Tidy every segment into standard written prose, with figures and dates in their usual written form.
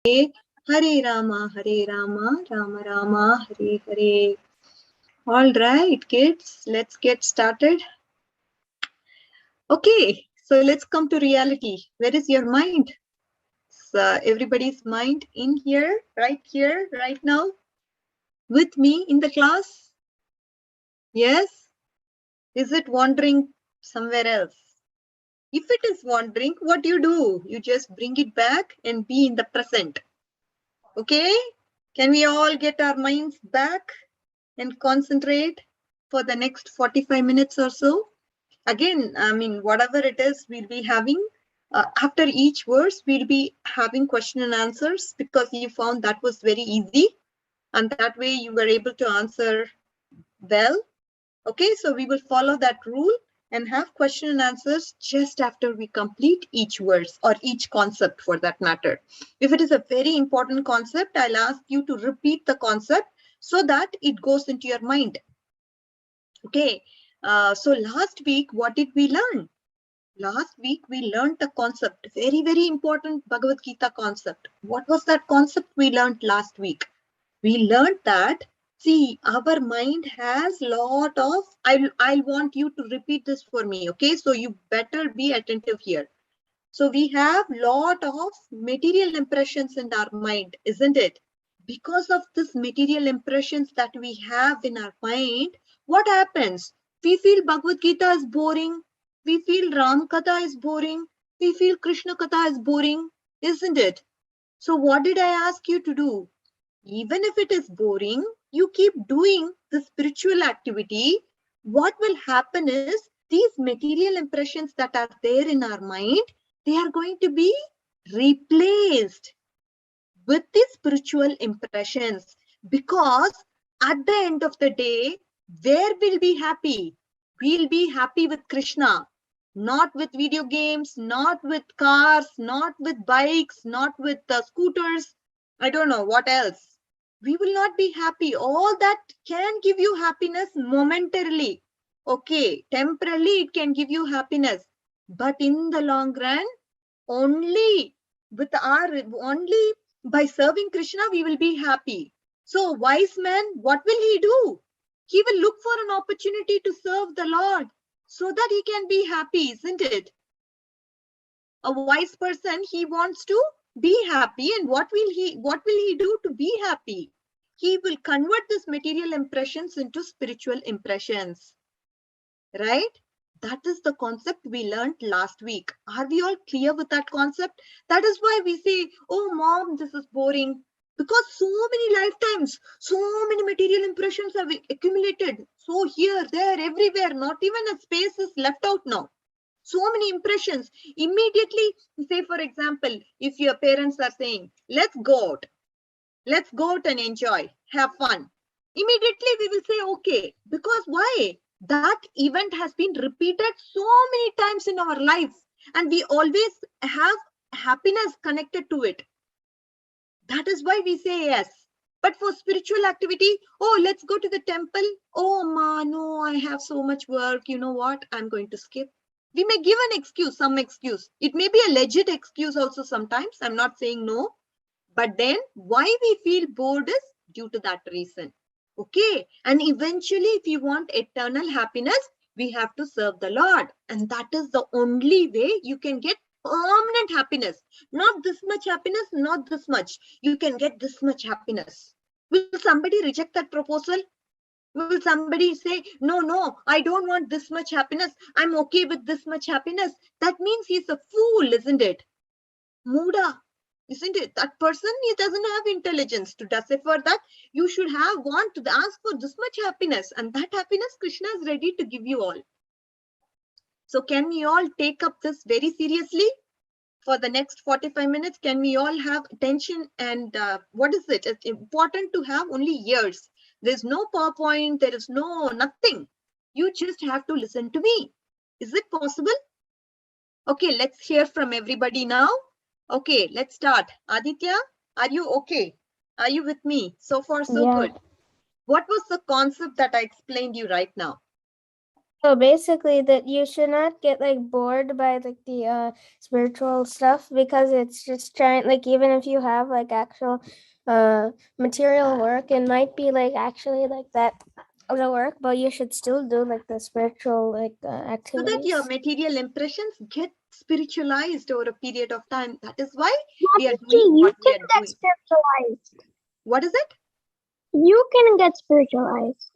Hare Rama, Rama Rama, Hare Hare. All right, kids, let's get started. Okay, so let's come to reality. Where is your mind? Everybody's mind in here, right now, with me in the class? Yes? Is it wandering somewhere else? If it is wandering, what do? You just bring it back and be in the present. Okay? Can we all get our minds back and concentrate for the next 45 minutes or so? Again, I mean, whatever it is, we'll be having, after each verse, we'll be having question and answers, because you found that was very easy. And that way you were able to answer well. Okay, so we will follow that rule and have question and answers just after we complete each verse or each concept for that matter. If it is a very important concept, I'll ask you to repeat the concept so that it goes into your mind. Okay, so last week, what did we learn? Last week, we learned the concept, very, very important Bhagavad Gita concept. What was that concept we learned last week? We learned that, see, our mind has lot of, I want you to repeat this for me, okay? So you better be attentive here. So we have lot of material impressions in our mind, isn't it? Because of this material impressions that we have in our mind, what happens? We feel Bhagavad Gita is boring. We feel Ram Katha is boring. We feel Krishna Katha is boring, isn't it? So what did I ask you to do? Even if it is boring, you keep doing the spiritual activity. What will happen is these material impressions that are there in our mind, they are going to be replaced with the spiritual impressions, because at the end of the day, where we'll be happy? We'll be happy with Krishna, not with video games, not with cars, not with bikes, not with scooters. I don't know what else. We will not be happy. All that can give you happiness momentarily. Okay, temporarily it can give you happiness. But in the long run, only by serving Krishna, we will be happy. So wise man, what will he do? He will look for an opportunity to serve the Lord so that he can be happy, isn't it? A wise person, he wants to be happy, and what will he do to be happy? He will convert these material impressions into spiritual impressions, right? That is the concept we learned last week. Are we all clear with that concept? That is why we say, oh mom, this is boring. Because so many lifetimes, so many material impressions have accumulated. So here, there, everywhere, not even a space is left out now. So many impressions. Immediately, say for example, if your parents are saying, let's go out and enjoy, have fun. Immediately we will say, okay, because why? That event has been repeated so many times in our life, and we always have happiness connected to it. That is why we say yes. But for spiritual activity, oh, let's go to the temple. Oh, ma, no, I have so much work. You know what? I'm going to skip. We may give an excuse, some excuse. It may be a legit excuse also sometimes. I'm not saying no. But then why we feel bored is due to that reason. Okay. And eventually, if you want eternal happiness, we have to serve the Lord. And that is the only way you can get permanent happiness. Not this much happiness, not this much. You can get this much happiness. Will somebody reject that proposal? Will somebody say, no, I don't want this much happiness. I'm okay with this much happiness. That means he's a fool, isn't it? Muda. Isn't it? That person, he doesn't have intelligence to decipher that. You should want to ask for this much happiness, and that happiness Krishna is ready to give you all. So can we all take up this very seriously for the next 45 minutes? Can we all have attention? And what is it? It's important to have only ears. There's no PowerPoint. There is no nothing. You just have to listen to me. Is it possible? Okay, let's hear from everybody now. Okay, let's start. Aditya, are you okay? Are you with me? So far, so good. What was the concept that I explained you right now? So basically, that you should not get like bored by like the spiritual stuff, because it's just trying, like, even if you have like actual material work, it might be like actually like that the work, but you should still do like the spiritual like So activities. that your material impressions get spiritualized over a period of time. That is why we are Mataji, doing you what we can are get doing. spiritualized. What is it? You can get spiritualized.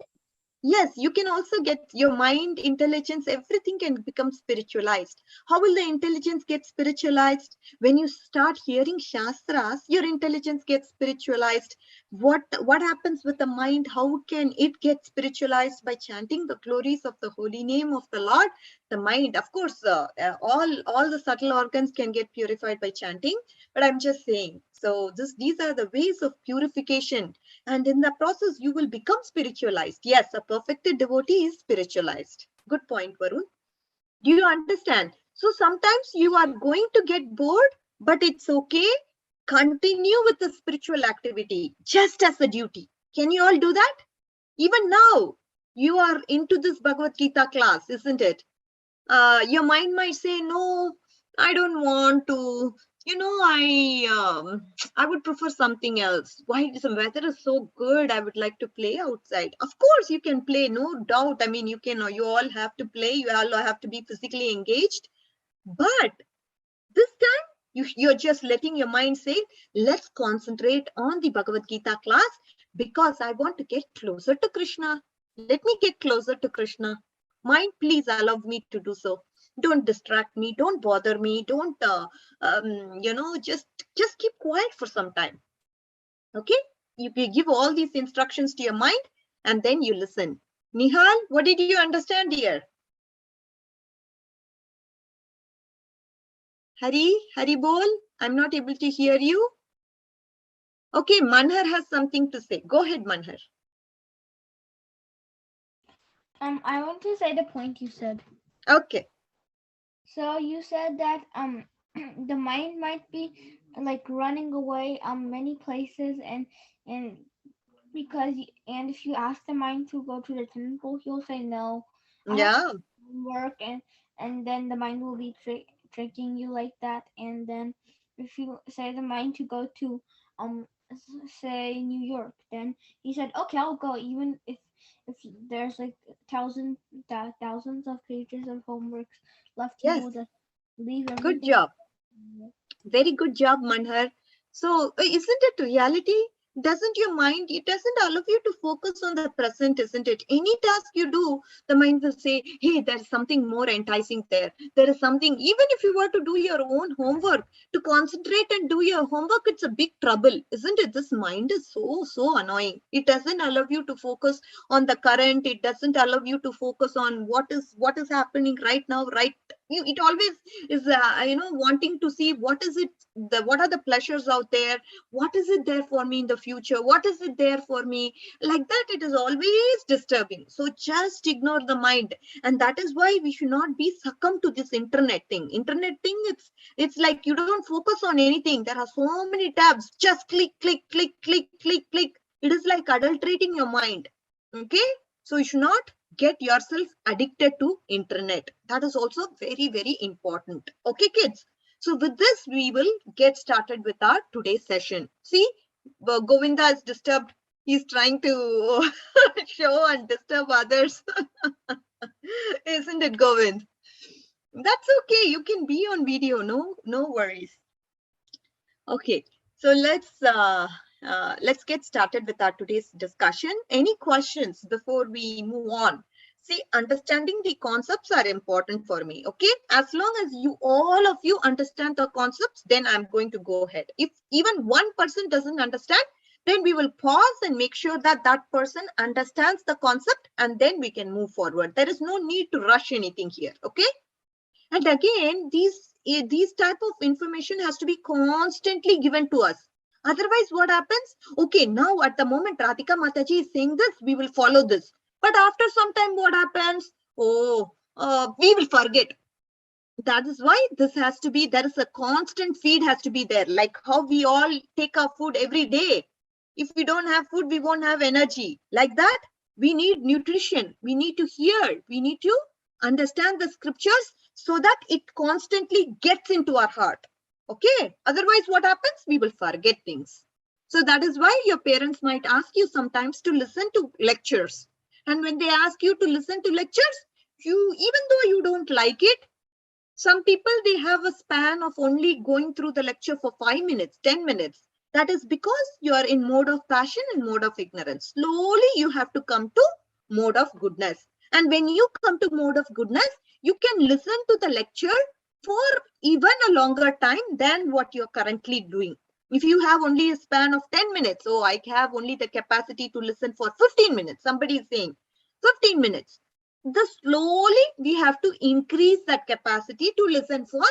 Yes, you can also get your mind, intelligence, everything can become spiritualized. How will the intelligence get spiritualized? When you start hearing Shastras, your intelligence gets spiritualized. What happens with the mind? How can it get spiritualized? By chanting the glories of the holy name of the Lord. The mind, of course, all the subtle organs can get purified by chanting, but I'm just saying. So these are the ways of purification. And in the process, you will become spiritualized. Yes, a perfected devotee is spiritualized. Good point, Varun. Do you understand? So sometimes you are going to get bored, but it's okay. Continue with the spiritual activity just as a duty. Can you all do that? Even now, you are into this Bhagavad Gita class, isn't it? Your mind might say, no, I don't want to, I would prefer something else. Why? The weather is so good, I would like to play outside. Of course you can play, no doubt. I mean, you all have to play, you all have to be physically engaged, but this time you're just letting your mind say, let's concentrate on the Bhagavad Gita class, because I want to get closer to Krishna. Let me get closer to Krishna. Mind, please allow me to do so. Don't distract me, don't bother me, don't just keep quiet for some time. Okay, you give all these instructions to your mind, and then you listen. Nihal, what did you understand here? Hari bol. I'm not able to hear you. Okay, Manhar has something to say. Go ahead, Manhar. I want to say the point you said. Okay. So you said that the mind might be like running away many places, and and if you ask the mind to go to the temple, he'll say no. I have Yeah. work, and then the mind will be tricking you like that. And then if you say the mind to go to say New York, then he said okay, I'll go, even if there's like thousands of pages of homeworks left, he Yes. will just leave Good everything. job. Very good job, Manhar. So, isn't it reality? Doesn't your mind, it doesn't allow you to focus on the present, isn't it? Any task you do, the mind will say, hey, there's something more enticing there. There is something, even if you were to do your own homework, to concentrate and do your homework, it's a big trouble, isn't it? This mind is so annoying. It doesn't allow you to focus on the current. It doesn't allow you to focus on what is happening right now, right? It always is wanting to see what is it, what are the pleasures out there, what is it there for me in the future, what is it there for me, like that. It is always disturbing. So just ignore the mind. And that is why we should not be succumb to this internet thing. It's like you don't focus on anything. There are so many tabs, just click. It is like adulterating your mind. Okay, so you should not get yourself addicted to internet. That is also very important. Okay, kids. So with this, we will get started with our today's session. See, Govinda is disturbed. He's trying to show and disturb others. Isn't it, Govind? That's okay. You can be on video. No worries. Okay, so let's get started with our today's discussion. Any questions before we move on? See, understanding the concepts are important for me. Okay, as long as all of you understand the concepts, then I'm going to go ahead. If even one person doesn't understand, then we will pause and make sure that that person understands the concept, and then we can move forward. There is no need to rush anything here. Okay. And again, these type of information has to be constantly given to us. Otherwise, what happens? Okay, now at the moment, Radhika Mataji is saying this, we will follow this. But after some time, what happens? Oh, we will forget. That is why this has to be, there is a constant feed has to be there. Like how we all take our food every day. If we don't have food, we won't have energy. Like that, we need nutrition. We need to hear. We need to understand the scriptures so that it constantly gets into our heart. Okay, otherwise what happens? We will forget things. So that is why your parents might ask you sometimes to listen to lectures. And when they ask you to listen to lectures, even though you don't like it, some people, they have a span of only going through the lecture for 5 minutes, 10 minutes. That is because you are in mode of passion and mode of ignorance. Slowly you have to come to mode of goodness. And when you come to mode of goodness, you can listen to the lecture for even a longer time than what you're currently doing. If you have only a span of 10 minutes, oh, I have only the capacity to listen for 15 minutes. Somebody is saying 15 minutes. Slowly we have to increase that capacity to listen for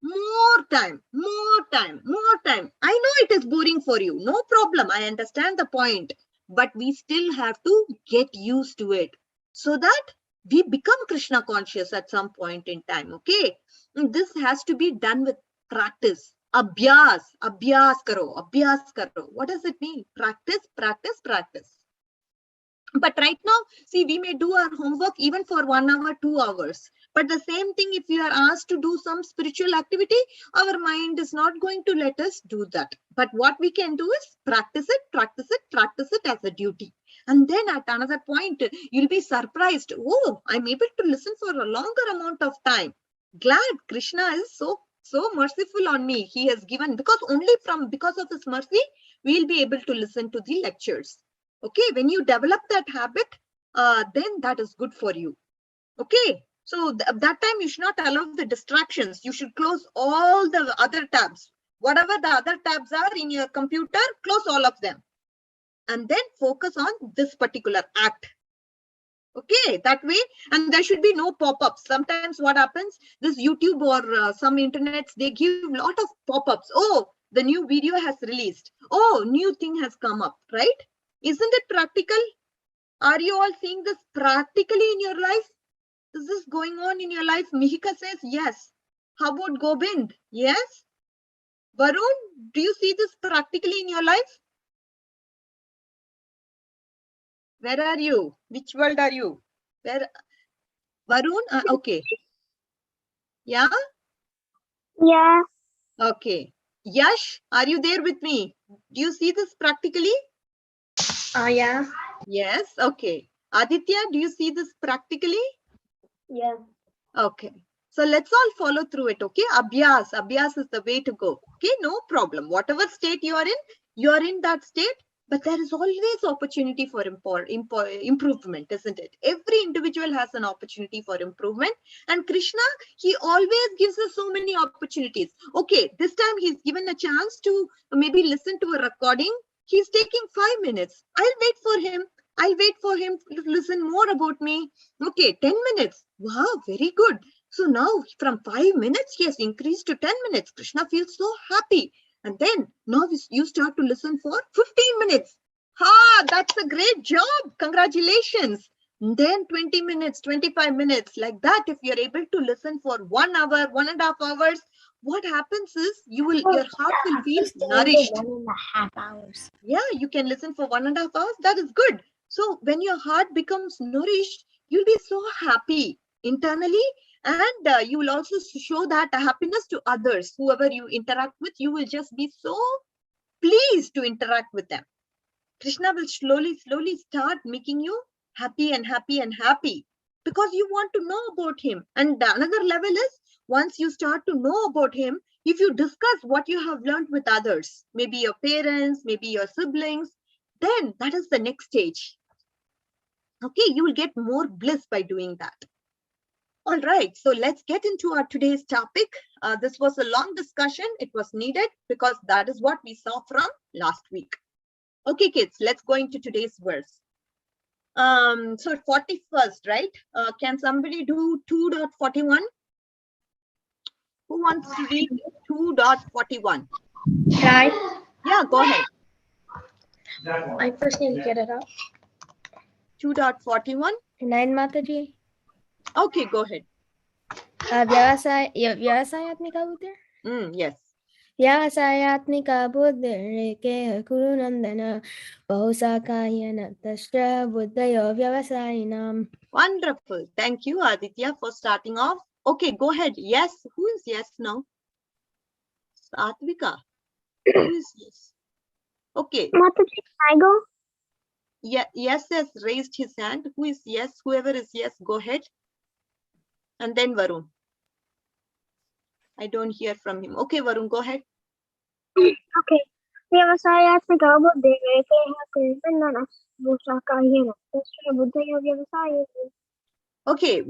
more time, more time, more time. I know it is boring for you. No problem. I understand the point. But we still have to get used to it so that we become Krishna conscious at some point in time. Okay. And this has to be done with practice. Abhyas, abhyas karo, abhyas karo. What does it mean? Practice, practice, practice. But right now, see, we may do our homework even for 1 hour, 2 hours. But the same thing, if we are asked to do some spiritual activity, our mind is not going to let us do that. But what we can do is practice it, practice it, practice it as a duty. And then at another point, you'll be surprised. Oh, I'm able to listen for a longer amount of time. Glad Krishna is so merciful on me. He has given, because only because of his mercy, we'll be able to listen to the lectures. Okay, when you develop that habit, then that is good for you. Okay, so that time you should not allow the distractions. You should close all the other tabs. Whatever the other tabs are in your computer, close all of them. And then focus on this particular act. Okay, that way, and there should be no pop-ups. Sometimes what happens, this YouTube or some internets, they give a lot of pop-ups. Oh, the new video has released. Oh, new thing has come up, right? Isn't it practical? Are you all seeing this practically in your life? Is this going on in your life? Mihika says yes. How about Gobind? Yes. Varun, do you see this practically in your life? Where are you? Which world are you? Where? Varun? Okay. Yeah? Yeah. Okay. Yash, are you there with me? Do you see this practically? Yeah. Yes. Okay. Aditya, do you see this practically? Yeah. Okay. So let's all follow through it. Okay. Abhyas. Abhyas is the way to go. Okay. No problem. Whatever state you are in that state. But there is always opportunity for improvement, isn't it? Every individual has an opportunity for improvement. And Krishna, he always gives us so many opportunities. Okay, this time he's given a chance to maybe listen to a recording. He's taking 5 minutes. I'll wait for him. I'll wait for him to listen more about me. Okay, 10 minutes. Wow, very good. So now from 5 minutes, he has increased to 10 minutes. Krishna feels so happy. And then now you start to listen for 15 minutes. That's a great job. Congratulations. And then 20 minutes, 25 minutes, like that. If you're able to listen for 1 hour, 1.5 hours, what happens is your heart will feel nourished. 1.5 hours. Yeah, you can listen for 1.5 hours. That is good. So when your heart becomes nourished, you'll be so happy internally. And you will also show that happiness to others. Whoever you interact with, you will just be so pleased to interact with them. Krishna will slowly start making you happy and happy and happy because you want to know about him. And another level is, once you start to know about him, if you discuss what you have learned with others, maybe your parents, maybe your siblings, then that is the next stage. Okay, you will get more bliss by doing that. All right, so let's get into our today's topic. This was a long discussion. It was needed because that is what we saw from last week. Okay, kids, let's go into today's verse. So 41st, right? Can somebody do 2.41? Who wants to read 2.41? Right. Yeah, go ahead. I first need to get it up. 2.41. 9 Mataji. Okay, go ahead. Vyavasayat Mika Utter? Yes. Vyavasayatmika buddhireke kurunandana bahusakayana tastra buddhayo vyavasayinam. Wonderful. Thank you, Aditya, for starting off. Okay, go ahead. Yes. Who is yes now? Satvika. Who is yes? Okay. Mataji, I go? Yeah, yes has raised his hand. Who is yes? Whoever is yes, go ahead. And then Varun. I don't hear from him. Okay, Varun, go ahead. Okay. Vyavasayatmika buddhireke kurunandana bahusakayana tastra buddhayo vyavasayinam. Okay,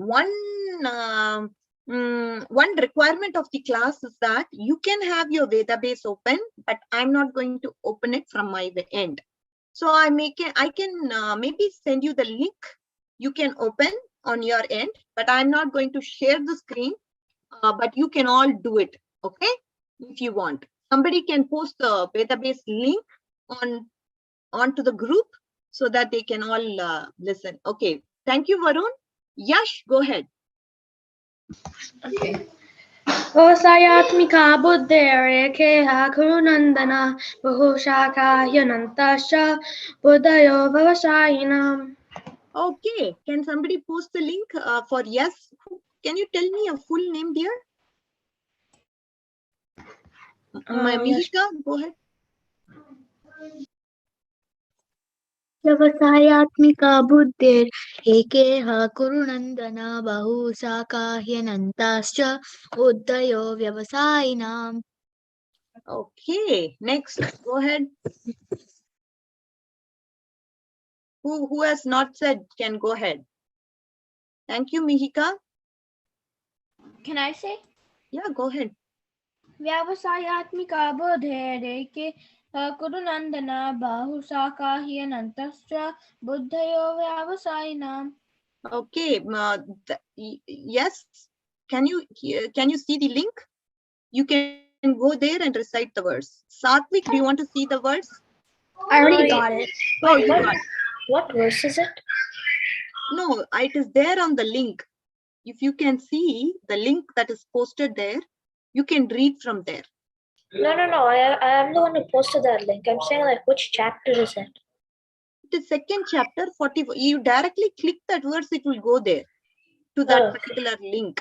one requirement of the class is that you can have your database open, but I'm not going to open it from my end. So I can maybe send you the link. You can open on your end, but I'm not going to share the screen. But you can all do it, okay? If you want, somebody can post the database link onto the group so that they can all listen. Okay, thank you, Varun. Yash, go ahead. Okay. Vyavasayatmika buddhireke kurunandana bahusakayana buddhayo vyavasayinam. Okay, can somebody post the link for yes? Can you tell me your full name, dear? Mihika, go ahead. Vyavasayatmika buddhir ekeha kurunandana bahusakahyanantascha buddhayo vyavasayinam. Okay, next, go ahead. Who has not said can go ahead. Thank you, Mihika. Can I say? Yeah, go ahead. Vyavasayatmika buddhireke kurunandana bahusakahyanantascha buddhayo vyavasayinam. Okay, yes. Can you see the link? You can go there and recite the verse. Satvik, do you want to see the verse? I already got it. Oh, Wait, you got it. what verse is it? No, it is there on the link. If you can see the link that is posted there, you can read from there. No. I'm the one who posted that link. I'm saying like which chapter is it? The second chapter 44. You directly click that verse, it will go there to that particular link.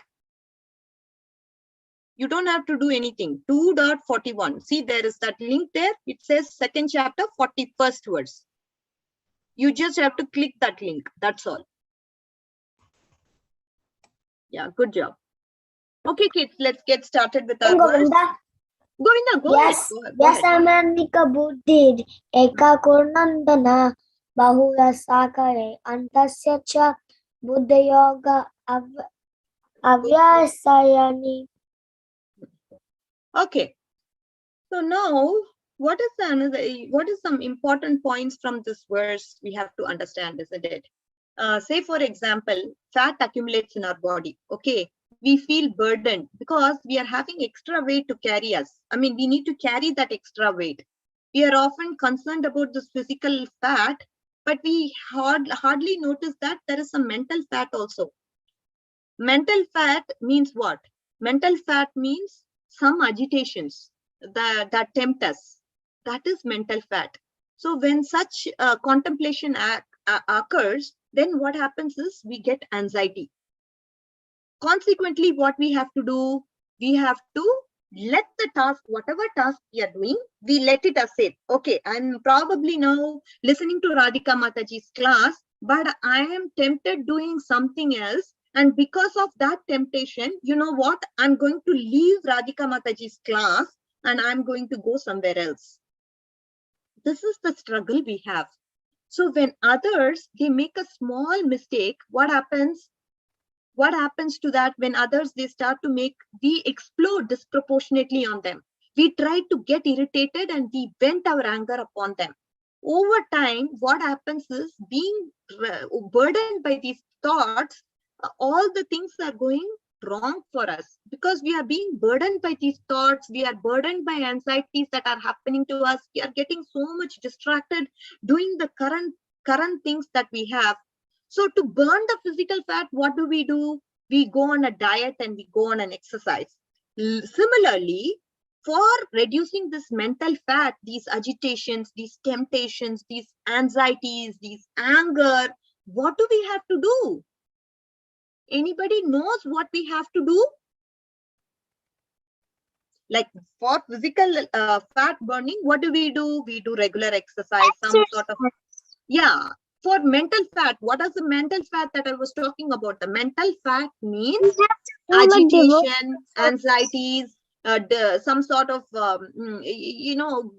You don't have to do anything. 2.41. See, there is that link there. It says second chapter, 41st verse. You just have to click that link. That's all. Yeah, good job. Okay, kids, let's get started with our verse. Govinda, go ahead. Go ahead. Vyavasayatmika buddhir eka kurunandana bahusakare antasya cha buddhayoga avyasayani. Okay. So now, what is some important points from this verse we have to understand, isn't it? Say, for example, fat accumulates in our body. Okay, we feel burdened because we are having extra weight to carry us. I mean, we need to carry that extra weight. We are often concerned about this physical fat, but we hardly notice that there is some mental fat also. Mental fat means what? Mental fat means some agitations that tempt us. That is mental fat. So when such contemplation occurs, then what happens is we get anxiety. Consequently, what we have to do, we have to let the task, whatever task we are doing, we let it aside. Okay, I'm probably now listening to Radhika Mataji's class, but I am tempted doing something else. And because of that temptation, you know what? I'm going to leave Radhika Mataji's class and I'm going to go somewhere else. This is the struggle we have. So when others, they make a small mistake, what happens? What happens to that when others, they start to we explode disproportionately on them. We try to get irritated and we vent our anger upon them. Over time, what happens is being burdened by these thoughts, all the things are going wrong for us because we are being burdened by these thoughts. We are burdened by anxieties that are happening to us. We are getting so much distracted doing the current things that we have. So to burn the physical fat, what do? We go on a diet and we go on an exercise. Similarly, for reducing this mental fat, these agitations, these temptations, these anxieties, these anger, what do we have to do? Anybody knows what we have to do? Like for physical fat burning, what do? We do regular exercise, some sort of, yeah. For mental fat, what is the mental fat that I was talking about? The mental fat means agitation, anxieties, some sort of,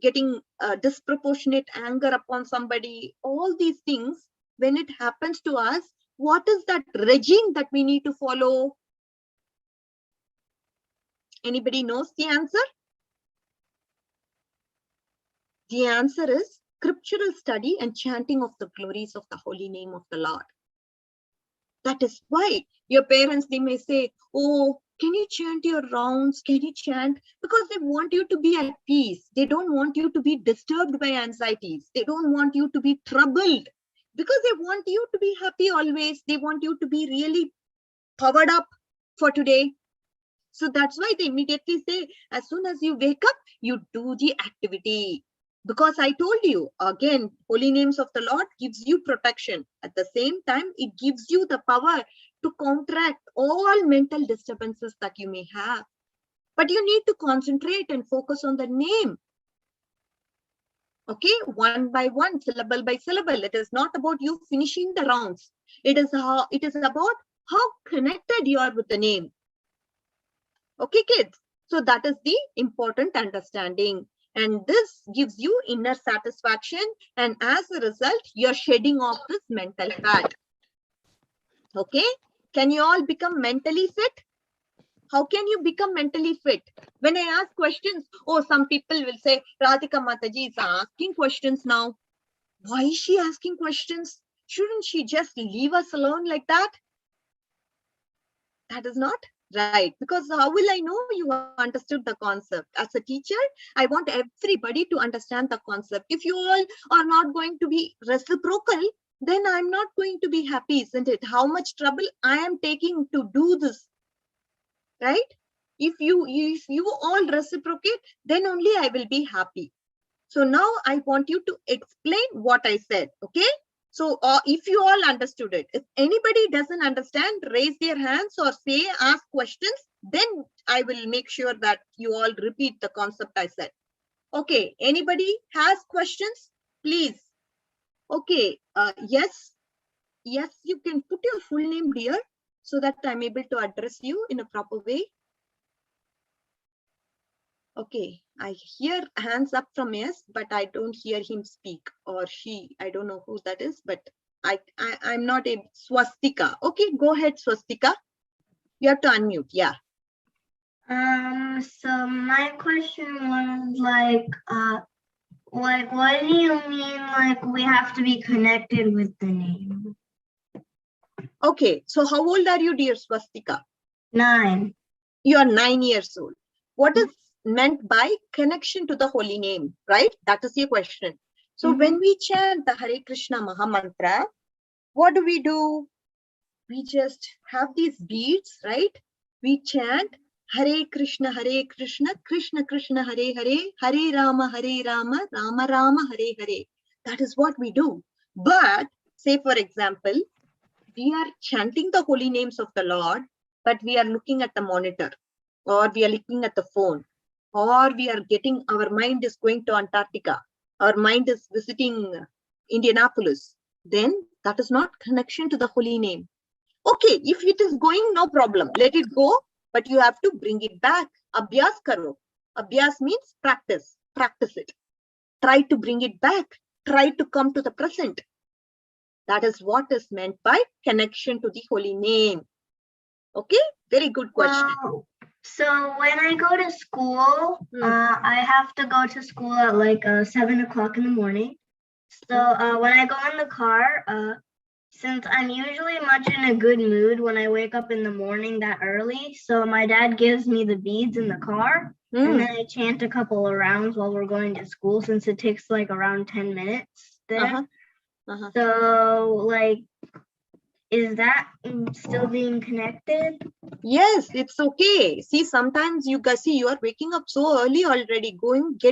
getting disproportionate anger upon somebody. All these things, when it happens to us, what is that regime that we need to follow? Anybody knows the answer? The answer is scriptural study and chanting of the glories of the holy name of the Lord. That is why your parents, they may say, oh, can you chant your rounds? Can you chant? Because they want you to be at peace. They don't want you to be disturbed by anxieties. They don't want you to be troubled, because they want you to be happy always. They want you to be really powered up for today. So that's why they immediately say, as soon as you wake up, you do the activity. Because I told you, again, holy names of the Lord gives you protection. At the same time, it gives you the power to counteract all mental disturbances that you may have. But you need to concentrate and focus on the name. Okay, one by one, syllable by syllable. It is not about you finishing the rounds. It is about how connected you are with the name. Okay, kids. So that is the important understanding. And this gives you inner satisfaction. And as a result, you're shedding off this mental fat. Okay. Can you all become mentally fit? How can you become mentally fit? When I ask questions, oh, some people will say, Radhika Mataji is asking questions now. Why is she asking questions? Shouldn't she just leave us alone like that? That is not right, because how will I know you understood the concept? As a teacher, I want everybody to understand the concept. If you all are not going to be reciprocal, then I'm not going to be happy, isn't it? How much trouble I am taking to do this, right? If you all reciprocate, then only I will be happy. So now I want you to explain what I said, okay? So if you all understood it, if anybody doesn't understand, raise their hands or say, ask questions, then I will make sure that you all repeat the concept I said. Okay, anybody has questions, please? Okay, yes, you can put your full name, dear, so that I'm able to address you in a proper way. Okay, I hear hands up from yes, but I don't hear him speak, or she. I don't know who that is, but I'm not a Swastika. Okay, go ahead, Swastika. You have to unmute. Yeah. So my question was like what do you mean like we have to be connected with the name? Okay, so how old are you, dear Swastika? 9. You are 9 years old. What is meant by connection to the holy name, right? That is your question. So when we chant the Hare Krishna Maha Mantra, what do? We just have these beads, right? We chant Hare Krishna, Krishna Krishna, Hare Hare, Hare Rama, Rama Rama, Hare Hare. That is what we do. But say, for example, we are chanting the holy names of the Lord, but we are looking at the monitor, or we are looking at the phone, or we are getting, our mind is going to Antarctica, our mind is visiting Indianapolis, then that is not connection to the holy name. Okay, if it is going, no problem, let it go, but you have to bring it back. Abhyas karo. Abhyas means practice. Practice it. Try to bring it back. Try to come to the present. That is what is meant by connection to the holy name. Okay, very good question. So when I go to school, I have to go to school at like 7 o'clock in the morning. So when I go in the car, since I'm usually much in a good mood when I wake up in the morning that early, so my dad gives me the beads in the car, and then I chant a couple of rounds while we're going to school, since it takes like around 10 minutes there. So like, is that still being connected? Yes, it's okay. See, sometimes you guys see you are waking up so early already.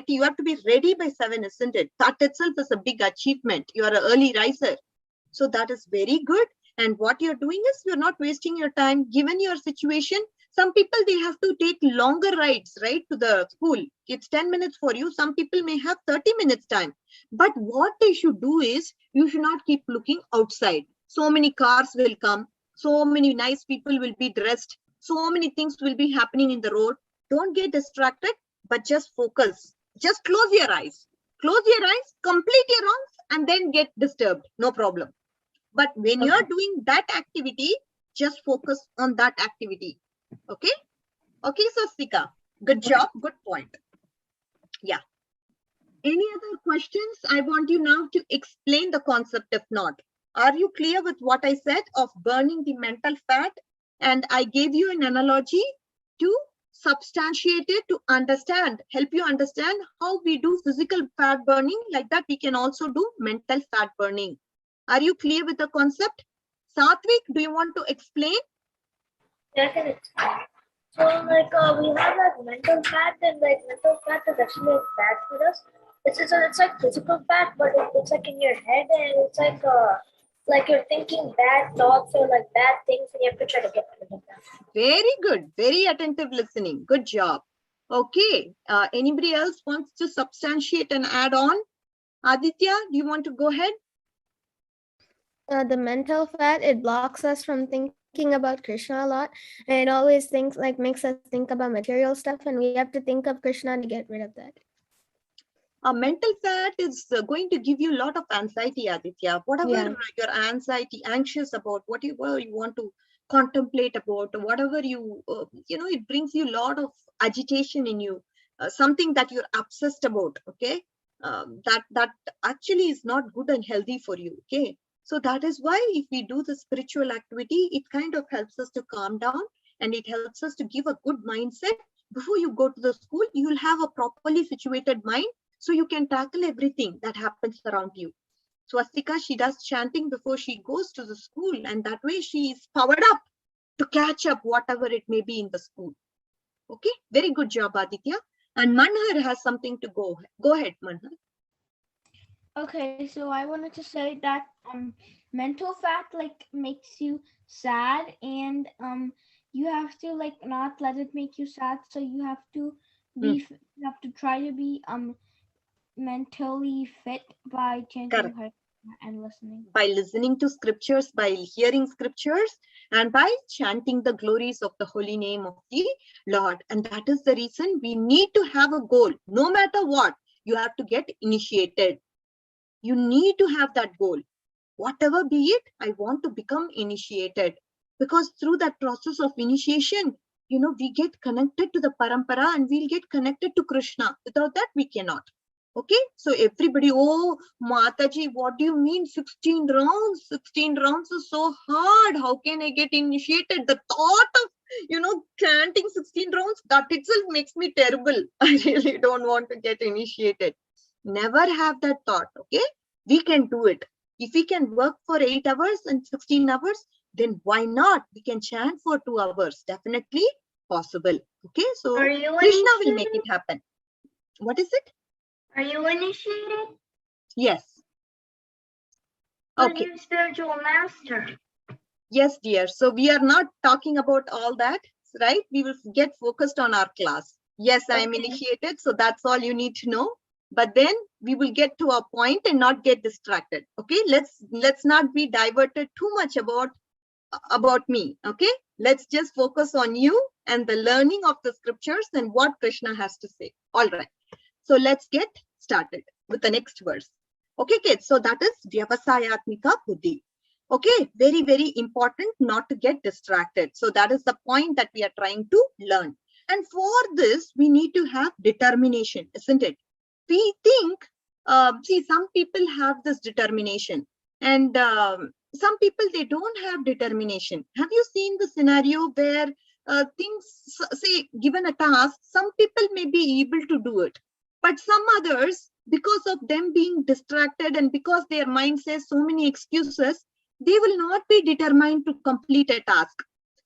You have to be ready by 7, isn't it? That itself is a big achievement. You are an early riser. So that is very good. And what you're doing is you're not wasting your time. Given your situation, some people, they have to take longer rides, right, to the school. It's 10 minutes for you. Some people may have 30 minutes time. But what they should do is you should not keep looking outside. So many cars will come. So many nice people will be dressed. So many things will be happening in the road. Don't get distracted, but just focus. Just close your eyes. Close your eyes, complete your rounds, and then get disturbed. No problem. But when you're doing that activity, just focus on that activity. Okay? Okay, Swastika. Good job. Good point. Yeah. Any other questions? I want you now to explain the concept. If not, are you clear with what I said of burning the mental fat? And I gave you an analogy to substantiate it, to understand, help you understand how we do physical fat burning. Like that, we can also do mental fat burning. Are you clear with the concept? Satvik, do you want to explain? Yeah, I can explain. So like we have like mental fat, and like mental fat is actually like, bad for us. It's like physical fat, but it's like in your head, and it's like you're thinking bad thoughts or like bad things, and you have to try to get rid of that. Very good. Very attentive listening. Good job. Okay. Anybody else wants to substantiate and add on? Aditya, do you want to go ahead? The mental fat, it blocks us from thinking about Krishna a lot, and it always makes us think about material stuff, and we have to think of Krishna to get rid of that. Mental fat is going to give you a lot of anxiety, Aditya. Whatever you're anxious about, whatever you want to contemplate about, whatever you, it brings you a lot of agitation in you, something that you're obsessed about, okay? That actually is not good and healthy for you, okay? So that is why if we do the spiritual activity, it kind of helps us to calm down, and it helps us to give a good mindset. Before you go to the school, you'll have a properly situated mind, so you can tackle everything that happens around you. Swastika, she does chanting before she goes to the school, and that way she is powered up to catch up whatever it may be in the school. Okay, very good job, Aditya. And Manhar has something to go. Go ahead, Manhar. Okay, so I wanted to say that mental fat like makes you sad, and you have to like not let it make you sad. So you have to be you have to try to be mentally fit by chanting Hare and listening. By listening to scriptures, by hearing scriptures, and by chanting the glories of the holy name of the Lord. And that is the reason we need to have a goal. No matter what, you have to get initiated. You need to have that goal. Whatever be it, I want to become initiated. Because through that process of initiation, we get connected to the parampara, and we'll get connected to Krishna. Without that, we cannot. Okay, so everybody, oh, Mataji, what do you mean 16 rounds? 16 rounds is so hard. How can I get initiated? The thought of, chanting 16 rounds, that itself makes me terrible. I really don't want to get initiated. Never have that thought, okay? We can do it. If we can work for 8 hours and 16 hours, then why not? We can chant for 2 hours. Definitely possible. Okay, so Krishna will make it happen. What is it? Are you initiated? Yes. Okay. Your spiritual master. Yes, dear. So we are not talking about all that, right? We will get focused on our class. Yes, I am initiated. So that's all you need to know. But then we will get to a point and not get distracted. Okay, let's not be diverted too much about me. Okay, let's just focus on you and the learning of the scriptures and what Krishna has to say. All right. So let's get started with the next verse. Okay, kids. So that is Vyavasayatmika Buddhi. Okay, very, very important not to get distracted. So that is the point that we are trying to learn. And for this, we need to have determination, isn't it? We think, see, some people have this determination, and some people, they don't have determination. Have you seen the scenario where things, say, given a task, some people may be able to do it, but some others, because of them being distracted and because their mind says so many excuses, they will not be determined to complete a task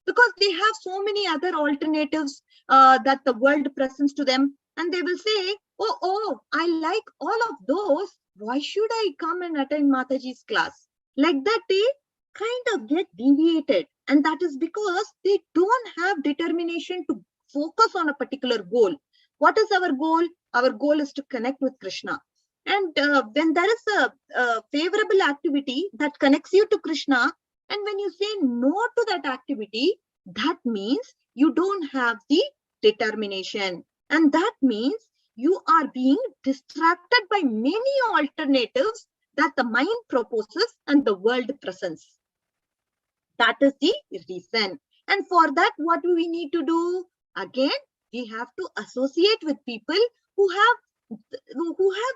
because they have so many other alternatives that the world presents to them, and they will say, oh, I like all of those. Why should I come and attend Mataji's class? Like that, they kind of get deviated, and that is because they don't have determination to focus on a particular goal. What is our goal? Our goal is to connect with Krishna. And when there is a favorable activity that connects you to Krishna, and when you say no to that activity, that means you don't have the determination. And that means you are being distracted by many alternatives that the mind proposes and the world presents. That is the reason. And for that, what do we need to do? Again, we have to associate with people who have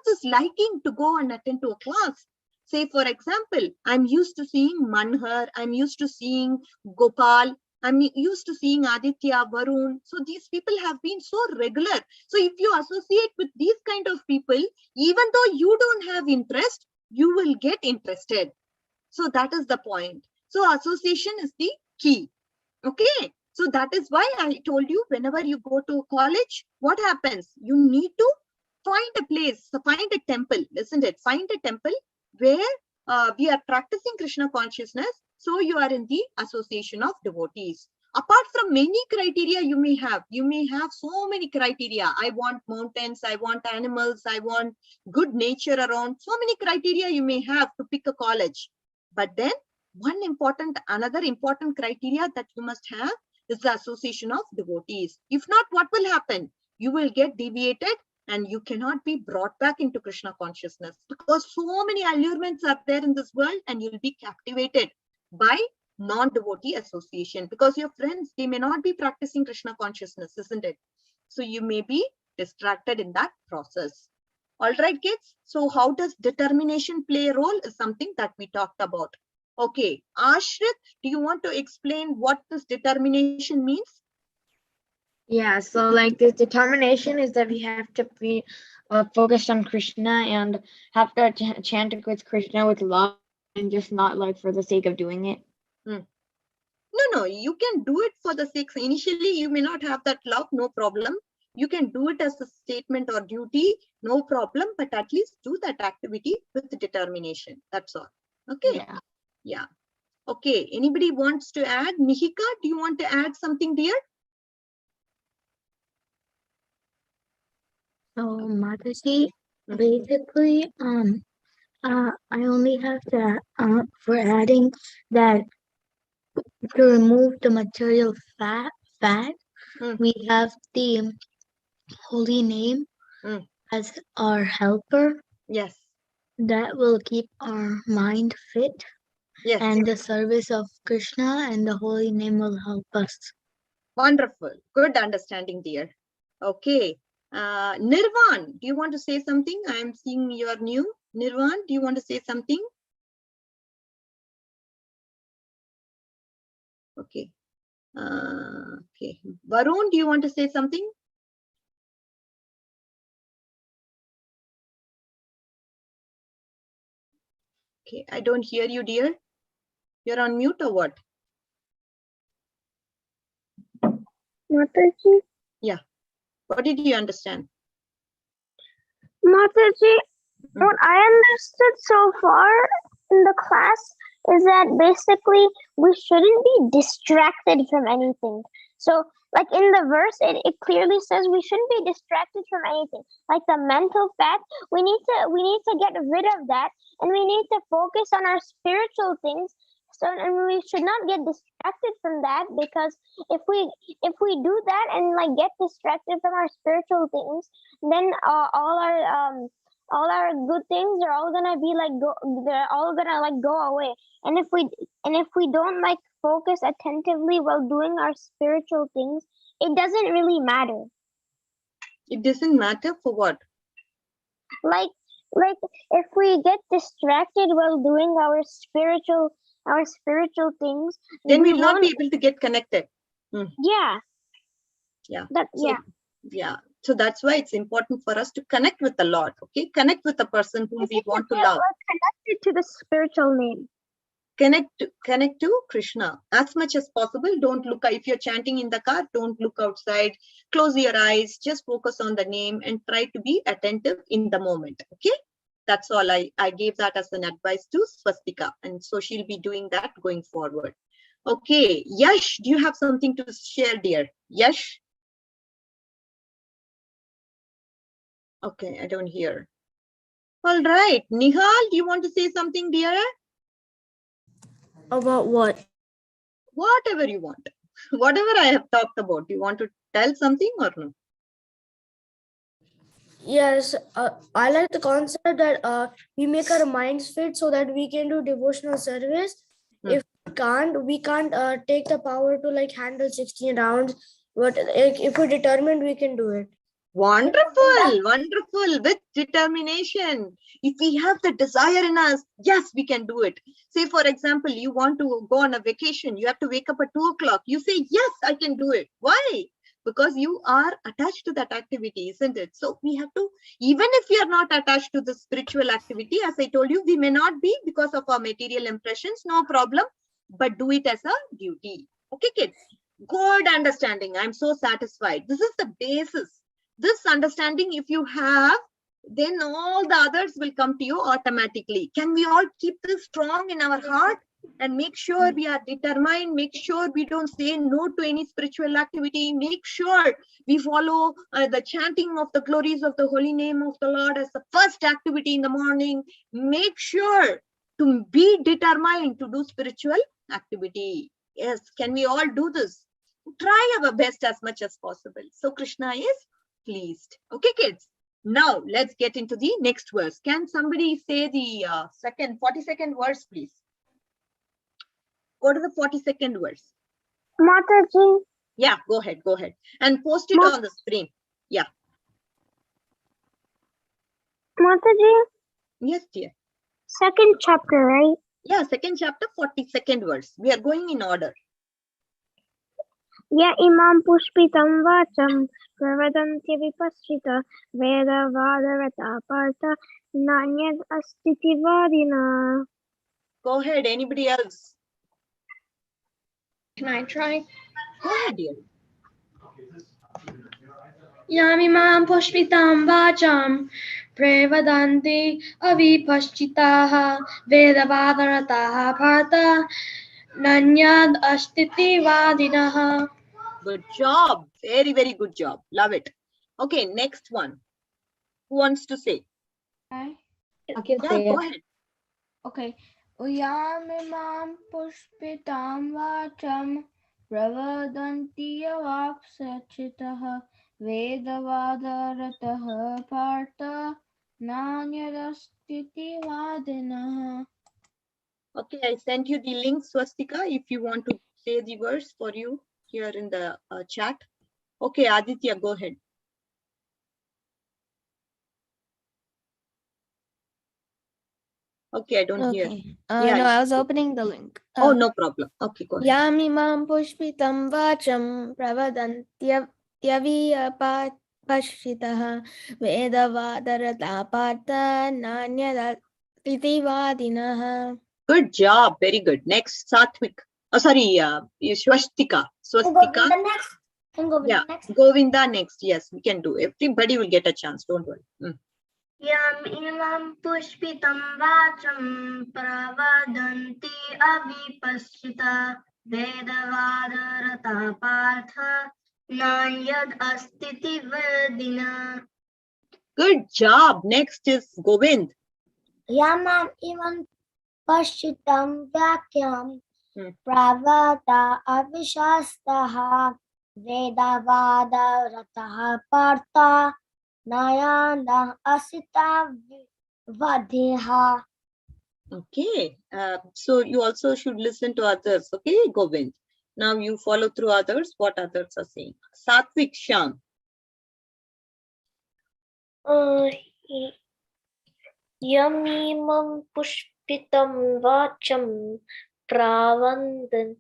this liking to go and attend to a class. Say, for example, I'm used to seeing Manhar, I'm used to seeing Gopal, I'm used to seeing Aditya, Varun. So these people have been so regular. So if you associate with these kind of people, even though you don't have interest, you will get interested. So that is the point. So association is the key. Okay. So that is why I told you, whenever you go to college, what happens? You need to find a place, find a temple, isn't it? Find a temple where we are practicing Krishna consciousness. So you are in the association of devotees. Apart from many criteria you may have so many criteria. I want mountains, I want animals, I want good nature around. So many criteria you may have to pick a college. But then another important criteria that you must have is the association of devotees. If not, what will happen? You will get deviated and you cannot be brought back into Krishna consciousness, because so many allurements are there in this world and you'll be captivated by non-devotee association, because your friends, they may not be practicing Krishna consciousness, isn't it? So you may be distracted in that process. All right, kids. So how does determination play a role is something that we talked about. Okay, Ashrit, do you want to explain what this determination means? Yeah, so like this determination is that we have to be focused on Krishna and have to chant with Krishna with love and just not like for the sake of doing it. No, you can do it for the sake. Initially, you may not have that love, no problem. You can do it as a statement or duty, no problem, but at least do that activity with determination. That's all. Okay. Yeah. Okay. Anybody wants to add? Mihika, do you want to add something, dear? So Mataji, basically, I only have to for adding that to remove the material fat, we have the holy name as our helper. Yes. That will keep our mind fit. Yes. And the service of Krishna and the holy name will help us. Wonderful. Good understanding, dear. Okay. Nirvan, do you want to say something? I'm seeing you are new. Nirvan, do you want to say something? Okay. Okay. Varun, do you want to say something? Okay, I don't hear you, dear. You're on mute or what? Mataji? Yeah. What did you understand? Mataji, what I understood so far in the class is that basically we shouldn't be distracted from anything. So like in the verse, it clearly says we shouldn't be distracted from anything. Like the mental fat, we need to get rid of that, and we need to focus on our spiritual things. So, and we should not get distracted from that, because if we do that and like get distracted from our spiritual things, then all our good things are all gonna be like they're all gonna like go away. And if we don't like focus attentively while doing our spiritual things, it doesn't really matter. It doesn't matter for what? Like if we get distracted while doing our spiritual things, then we'll not be able to get connected. Yeah. Yeah. So that's why it's important for us to connect with the Lord. Okay, connect with the person whom we want to love. Connected to the spiritual name. connect to Krishna as much as possible. Don't look, if you're chanting in the car, don't look outside, close your eyes, just focus on the name and try to be attentive in the moment. Okay, that's all. I gave that as an advice to Swastika, and so she'll be doing that going forward. Okay, Yash, do you have something to share, dear? Yash? Okay, I don't hear. All right, Nihal, do you want to say something, dear? About what? Whatever you want. Whatever I have talked about, you want to tell something or no? Yes, I like the concept that we make our minds fit so that we can do devotional service. If we can't take the power to like handle 16 rounds, but if we're determined, we can do it. Wonderful, wonderful, with determination. If we have the desire in us, yes, we can do it. Say, for example, you want to go on a vacation, you have to wake up at 2 o'clock. You say, yes, I can do it. Why? Because you are attached to that activity, isn't it? So we have to, even if we are not attached to the spiritual activity, as I told you, we may not be because of our material impressions, no problem, but do it as a duty. Okay, kids? Good understanding. I'm so satisfied. This is the basis. This understanding, if you have, then all the others will come to you automatically. Can we all keep this strong in our heart and make sure we are determined, make sure we don't say no to any spiritual activity, make sure we follow the chanting of the glories of the holy name of the Lord as the first activity in the morning. Make sure to be determined to do spiritual activity. Yes, can we all do this? Try our best as much as possible. So Krishna is pleased. Okay, kids. Now let's get into the next verse. Can somebody say the 42nd verse, please? Go to the 42nd verse. Mataji, Yeah, go ahead, and post it on the screen. Yeah. Mataji, Yes, dear. second chapter, right? Yeah, second chapter, 42nd verse. We are going in order. Ya imam pushpitam vacham pravadanti vipassita veda vadarata partha nanyad astiti vadina. Go ahead. Anybody else? Can I try? Go ahead, dear. Yamimam pushpitam vacham prevadanti avipaschitaha vedavadarataha partha nanyad astiti vadinaha. Good job. Very, very good job. Love it. Okay, next one. Who wants to say? Okay. Yeah, go ahead. Okay. Uyamimam pushpitam vacham pravadanti yavapsachitaha vedavadarataha partha nanyadastiti vadinaha. Okay, I sent you the link, Swastika, if you want to say the verse for you here in the chat. Okay, Aditya, go ahead. Okay, I don't hear. Yeah. No, I was opening the link. Oh, no problem. Okay, go ahead. Yamimam pushpitam vacham pravadantyaviapashitaha vedavadarata partha nanyadati vadinaha. Good job. Very good. Next, Satvik. Oh, sorry, Swastika. Swastika. Yeah, Govinda next. Yes, we can do. Everybody will get a chance. Don't worry. Yam imam pushpitam vacham pravadanti avipassita vedavadarata partha nanyad astiti vadina. Good job. Next is Govind. Yamam imam paschitam vakyam pravata avishastaha vedavada rataha partha nayana asita vadhiha. Okay. So you also should listen to others. Okay, Govind. Now you follow through others, what others are saying. Satvik, Shyam. Yamimam pushpitam vacham pravandante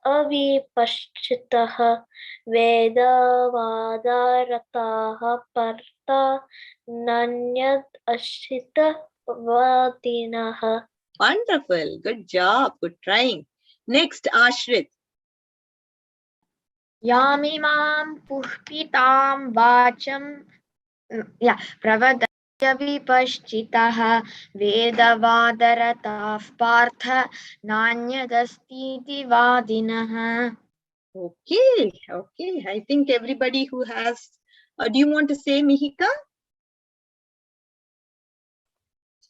avipaschitaha vedavadarataha partha nanyad ashita vadinaha. Wonderful. Good job. Good trying. Next, Ashrit. Yamimam pushpitam vacham pravadaya vipaschitaha vedavadaratav partha nanyadastiti vadinaha. Okay. Okay. I think everybody who has, do you want to say, Mihika?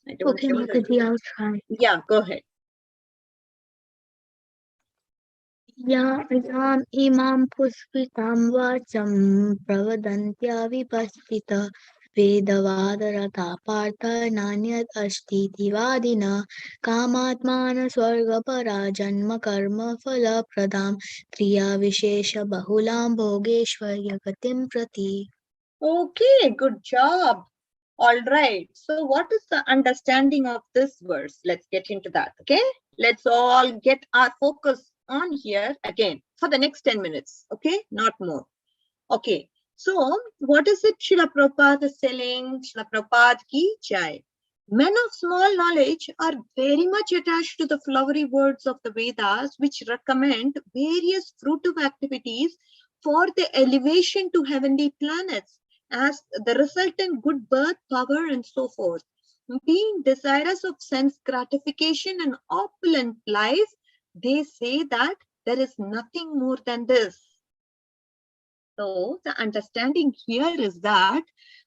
I don't Okay, hear Mataji, you. I'll try. Yeah, go ahead. Yam imam pushpitam vacham pravadantya vipaspita vedavadarata partha nanyat asti tivadina kamatmana swargapara janma karma phala pradam kriya vishesha bahulam bhogeshwarya gatim prati. Okay, good job. All right. So what is the understanding of this verse? Let's get into that. Okay. Let's all get our focus on here again for the next 10 minutes. Okay. Not more. Okay. So what is it Srila Prabhupada is telling? Srila Prabhupada ki jai. Men of small knowledge are very much attached to the flowery words of the Vedas, which recommend various fruitive activities for the elevation to heavenly planets as the resultant good birth, power, and so forth. Being desirous of sense gratification and opulent life, they say that there is nothing more than this. So the understanding here is that,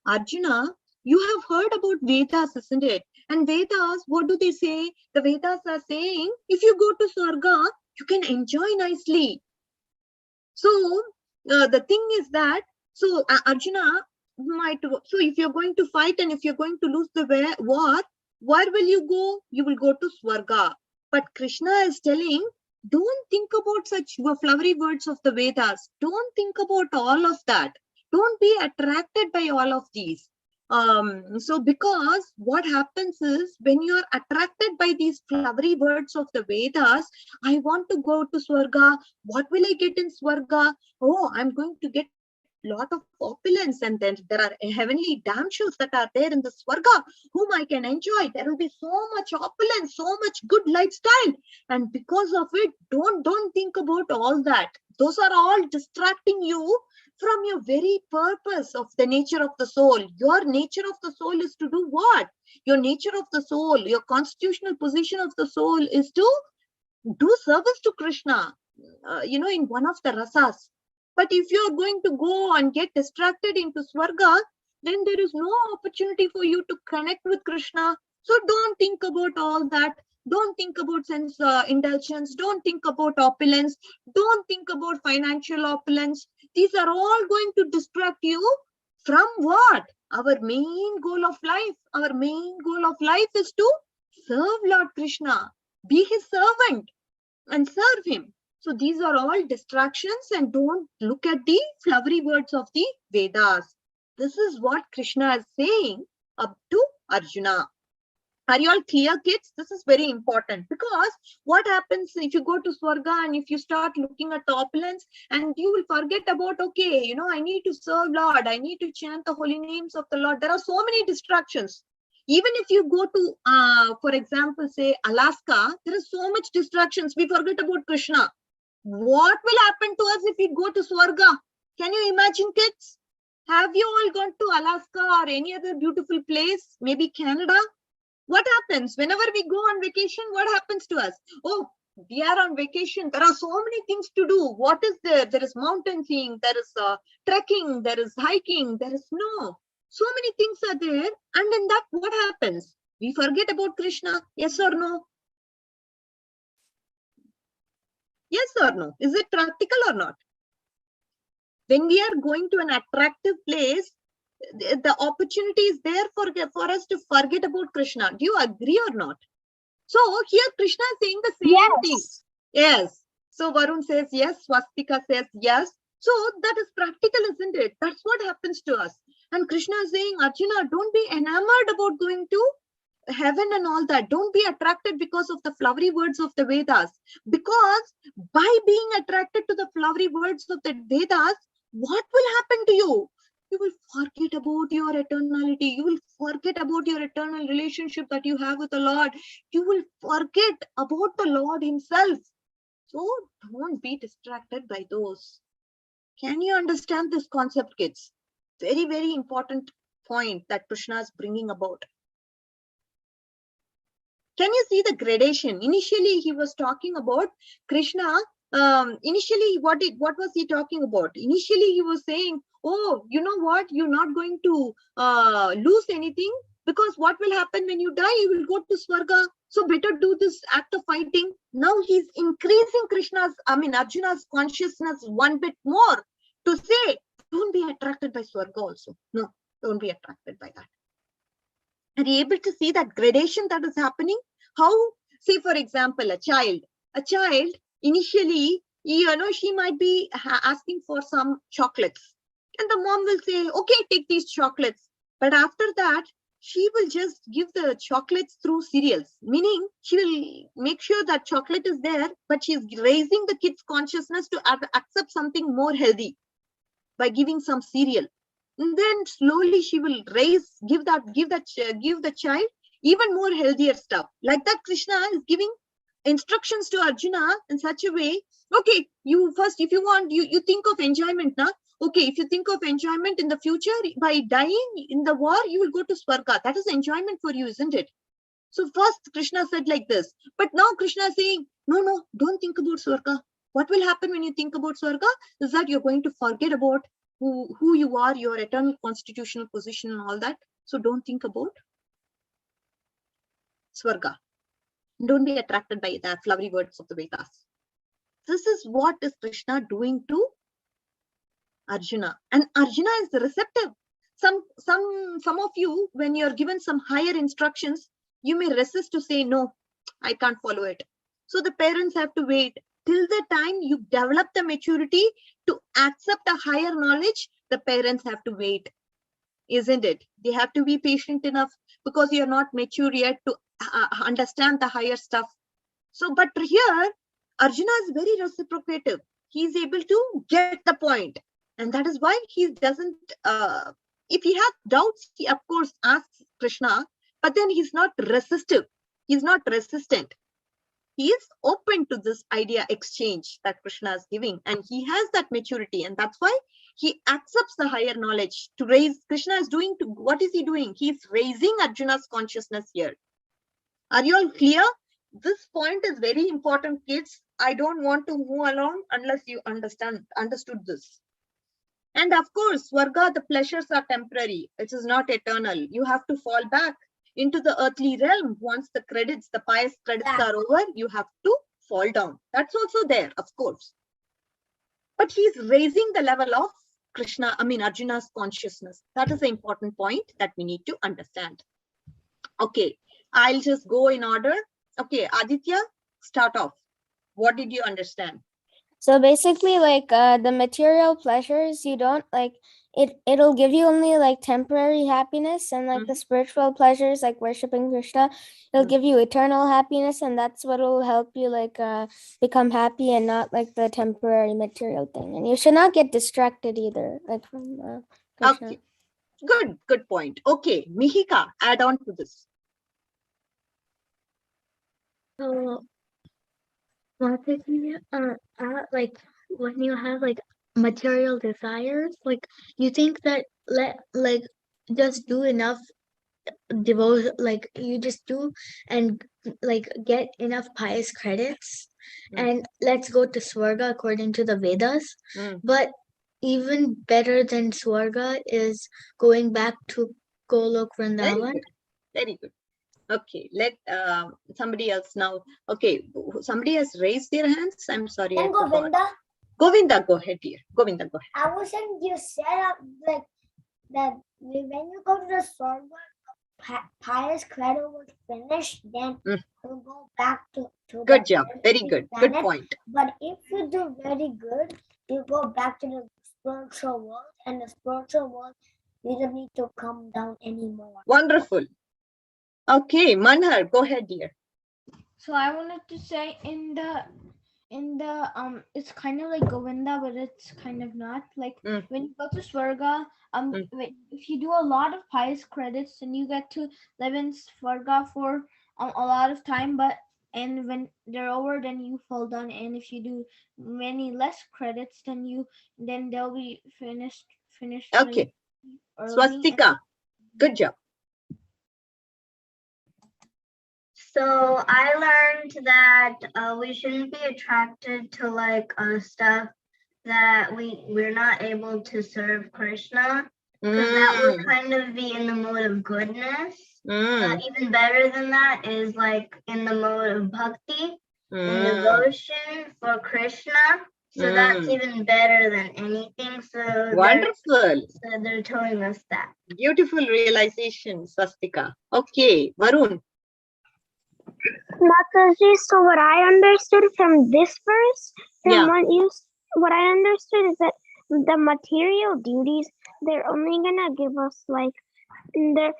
Arjuna, you have heard about Vedas, isn't it? And Vedas, what do they say? The Vedas are saying, if you go to Swarga, you can enjoy nicely. So the thing is that, so Arjuna might, so if you're going to fight and if you're going to lose the war, where will you go? You will go to Swarga. But Krishna is telling, don't think about such flowery words of the Vedas. Don't think about all of that. Don't be attracted by all of these. So because what happens is when you are attracted by these flowery words of the Vedas, I want to go to Swarga. What will I get in Swarga? Oh, I'm going to get lot of opulence, and then there are heavenly damsels that are there in the Swarga whom I can enjoy. There will be so much opulence, so much good lifestyle, and because of it, don't think about all that. Those are all distracting you from your very purpose of the nature of the soul. Your nature of the soul is to do what? Your nature of the soul, your constitutional position of the soul is to do service to Krishna, in one of the rasas. But if you are going to go and get distracted into Swarga, then there is no opportunity for you to connect with Krishna. So don't think about all that. Don't think about sense indulgence. Don't think about opulence. Don't think about financial opulence. These are all going to distract you from what? Our main goal of life. Our main goal of life is to serve Lord Krishna, be his servant and serve him. So these are all distractions, and don't look at the flowery words of the Vedas. This is what Krishna is saying up to Arjuna. Are you all clear, kids? This is very important, because what happens if you go to Swarga and if you start looking at the opulence, and you will forget about, okay, I need to serve Lord, I need to chant the holy names of the Lord. There are so many distractions. Even if you go to, for example, say Alaska, there is so much distractions. We forget about Krishna. What will happen to us if we go to Swarga? Can you imagine, kids? Have you all gone to Alaska or any other beautiful place? Maybe Canada? What happens whenever we go on vacation? What happens to us? Oh, we are on vacation. There are so many things to do. What is there? There is mountain seeing, there is trekking, there is hiking, there is snow. So many things are there. And in that, what happens? We forget about Krishna. Yes or no? Yes or no? Is it practical or not? When we are going to an attractive place, the opportunity is there for us to forget about Krishna. Do you agree or not? So here Krishna is saying the same thing. Yes. So Varun says yes. Swastika says yes. So that is practical, isn't it? That's what happens to us. And Krishna is saying, Arjuna, don't be enamored about going to heaven and all that. Don't be attracted because of the flowery words of the Vedas. Because by being attracted to the flowery words of the Vedas, what will happen to you? you will forget about your eternality. You will forget about your eternal relationship that you have with the Lord. You will forget about the Lord himself. So don't be distracted by those. Can you understand this concept, kids? Very, very important point that Krishna is bringing about. Can you see the gradation? Initially, he was talking about Krishna. Initially, what was he talking about? Initially, he was saying, oh, you know what? You're not going to lose anything, because what will happen when you die? You will go to Swarga. So better do this act of fighting. Now he's increasing Arjuna's consciousness one bit more to say, don't be attracted by Swarga also. No, don't be attracted by that. Are you able to see that gradation that is happening? How, say for example, a child initially, she might be asking for some chocolates, and the mom will say, okay, take these chocolates. But after that, she will just give the chocolates through cereals, meaning she will make sure that chocolate is there, but she's raising the kid's consciousness to accept something more healthy by giving some cereal. And then slowly she will give the child even more healthier stuff. Like that, Krishna is giving instructions to Arjuna in such a way. Okay, you first, if you want, you think of enjoyment now. Okay, if you think of enjoyment in the future, by dying in the war, you will go to Swarga. That is enjoyment for you, isn't it? So first Krishna said like this, but now Krishna is saying, no, don't think about Swarga. What will happen when you think about Swarga is that you're going to forget about who you are, your eternal constitutional position and all that. So don't think about Swarga. Don't be attracted by the flowery words of the Vedas. This is what is Krishna doing to Arjuna. And Arjuna is receptive. Some of you, when you're given some higher instructions, you may resist to say, no, I can't follow it. So the parents have to wait till the time you develop the maturity to accept a higher knowledge. The parents have to wait, isn't it? They have to be patient enough, because you're not mature yet to understand the higher stuff. So, but here, Arjuna is very reciprocative. He's able to get the point. And that is why he doesn't, if he has doubts, he of course asks Krishna, but then he's not resistive. He's not resistant. He is open to this idea exchange that Krishna is giving, and he has that maturity, and that's why he accepts the higher knowledge to raise. Krishna is doing to, what is he doing? He's raising Arjuna's consciousness here. Are you all clear? This point is very important, kids. I don't want to move along unless you understood this. And of course, Swarga, the pleasures are temporary. It is not eternal. You have to fall back into the earthly realm. Once the pious credits are over, you have to fall down. That's also there, of course. But he's raising the level of Arjuna's consciousness. That is the important point that we need to understand. Okay, I'll just go in order. Okay, Aditya, start off. What did you understand? So basically, like the material pleasures, you don't like it'll give you only like temporary happiness, and like the spiritual pleasures, like worshiping Krishna, it'll give you eternal happiness, and that's what will help you like become happy, and not like the temporary material thing. And you should not get distracted either, like from Krishna. Okay, good point. Okay, Mihika, add on to this. So, like when you have like material desires, like you think that just do enough like you just do and like get enough pious credits and let's go to Swarga according to the Vedas. But even better than Swarga is going back to Golok Vrindavan. Very good. Okay, let somebody else now. Okay, somebody has raised their hands. I'm sorry. Govinda, go ahead, dear. Govinda, go ahead. I was saying you said like that when you go to the Swarga, pious credit will finish, then you'll go back to good job. Very good. Planet. Good point. But if you do very good, you go back to the spiritual world, and the spiritual world, you don't need to come down anymore. Wonderful. Okay, Manhar, go ahead, dear. So I wanted to say in in the it's kind of like Govinda, but it's kind of not. Like when you go to Swarga, if you do a lot of pious credits, then you get to live in Swarga for a lot of time. But and when they're over, then you fall down. And if you do many less credits, then they'll be finished. Okay. Like, Swastika, good job. So I learned that we shouldn't be attracted to like stuff that we're not able to serve Krishna, because that would kind of be in the mode of goodness. Even better than that is like in the mode of bhakti and devotion for Krishna. So that's even better than anything. So Wonderful. They're telling us that. Beautiful realization, Swastika. Okay, Varun. Mataji, so what I understood from this verse, what I understood is that the material duties, they're only gonna give us like the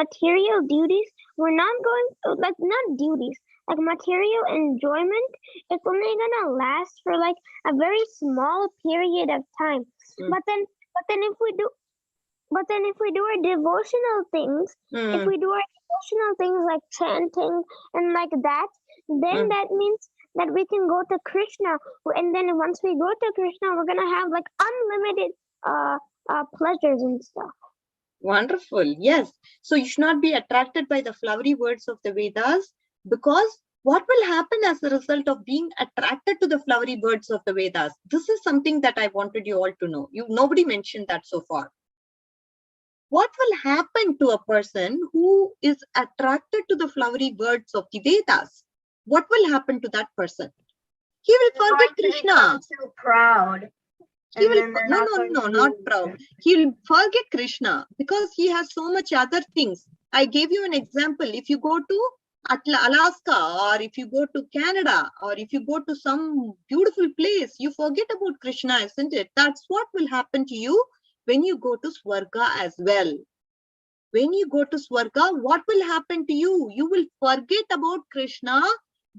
material duties. We're not going like not duties, like material enjoyment. It's only gonna last for like a very small period of time. But then if we do our devotional things, like chanting and like that, then that means that we can go to Krishna. And then once we go to Krishna, we're gonna have like unlimited pleasures and stuff. Wonderful. Yes. So you should not be attracted by the flowery words of the Vedas, because what will happen as a result of being attracted to the flowery words of the Vedas? This is something that I wanted you all to know. Nobody mentioned that so far. What will happen to a person who is attracted to the flowery words of the Vedas? What will happen to that person? He will forget Krishna. Too proud. He will not proud. He will forget Krishna because he has so much other things. I gave you an example. If you go to Alaska, or if you go to Canada, or if you go to some beautiful place, you forget about Krishna, isn't it? That's what will happen to you when you go to Swarga as well. When you go to Swarga, what will happen to you? You will forget about Krishna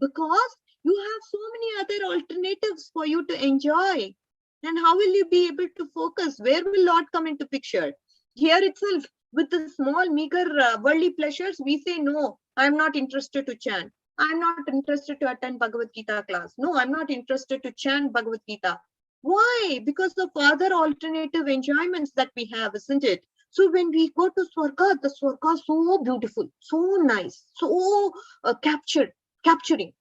because you have so many other alternatives for you to enjoy. And how will you be able to focus? Where will Lord come into picture? Here itself, with the small, meager worldly pleasures, we say, no, I'm not interested to chant. I'm not interested to attend Bhagavad Gita class. No, I'm not interested to chant Bhagavad Gita. Why? Because of other alternative enjoyments that we have, isn't it? So when we go to Swarga, the Swarga is so beautiful, so nice, so capturing.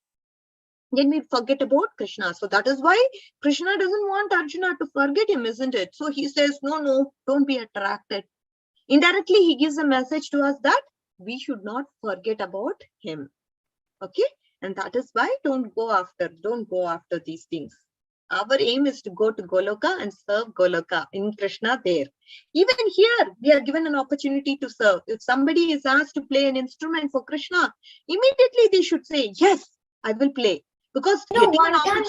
Then we forget about Krishna. So that is why Krishna doesn't want Arjuna to forget him, isn't it? So he says, no, don't be attracted. Indirectly, he gives a message to us that we should not forget about him. Okay? And that is why don't go after these things. Our aim is to go to Goloka and serve Goloka in Krishna there. Even here, we are given an opportunity to serve. If somebody is asked to play an instrument for Krishna, immediately they should say, yes, I will play. Because one time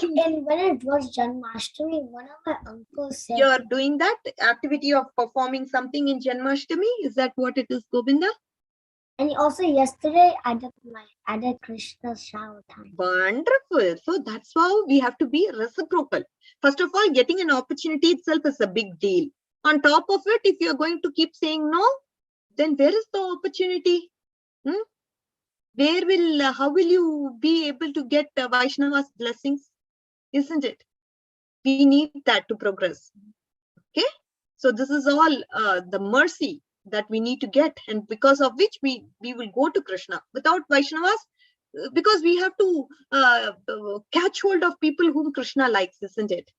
when it was Janmashtami, one of my uncles said, you're doing that activity of performing something in Janmashtami? Is that what it is, Govinda? And also yesterday I did Krishna's shower time. Wonderful. So that's how we have to be reciprocal. First of all, getting an opportunity itself is a big deal. On top of it, if you're going to keep saying no, then where is the opportunity? How will you be able to get Vaishnava's blessings? Isn't it? We need that to progress. Okay. So this is all the mercy that we need to get, and because of which we will go to Krishna. Without Vaishnavas, because we have to catch hold of people whom Krishna likes, isn't it?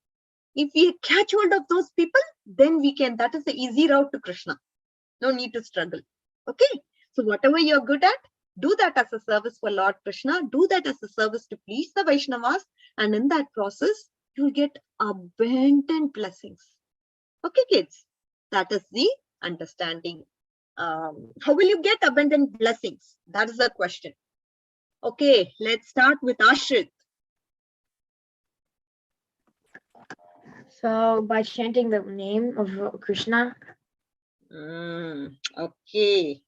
If we catch hold of those people, then we can, that is the easy route to Krishna. No need to struggle. Okay. So whatever you're good at, do that as a service for Lord Krishna. Do that as a service to please the Vaishnavas. And in that process, you'll get abundant blessings. Okay, kids. That is the understanding. How will you get abundant blessings? That is the question. Okay, let's start with Ashrit. So by chanting the name of Krishna. Okay.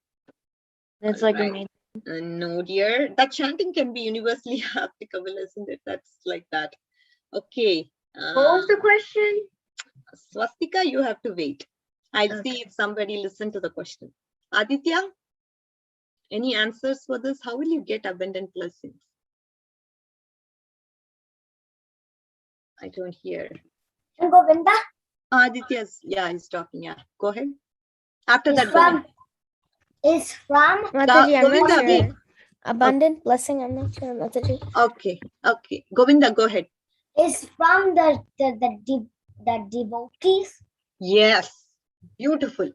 That's like a main. No, dear. That chanting can be universally applicable, isn't it? That's like that. Okay. What was the question? Swastika, you have to wait. I'll Okay. see if somebody listened to the question. Aditya, any answers for this? How will you get abundant blessings? I don't hear. Govinda Aditya's, yeah, he's talking. Yeah, go ahead. After is that, from Mataji, I'm Govinda, not wait. sure. Abundant blessing, I'm not sure, Mataji. Okay. Govinda, go ahead. is from the devotees. Yes, beautiful.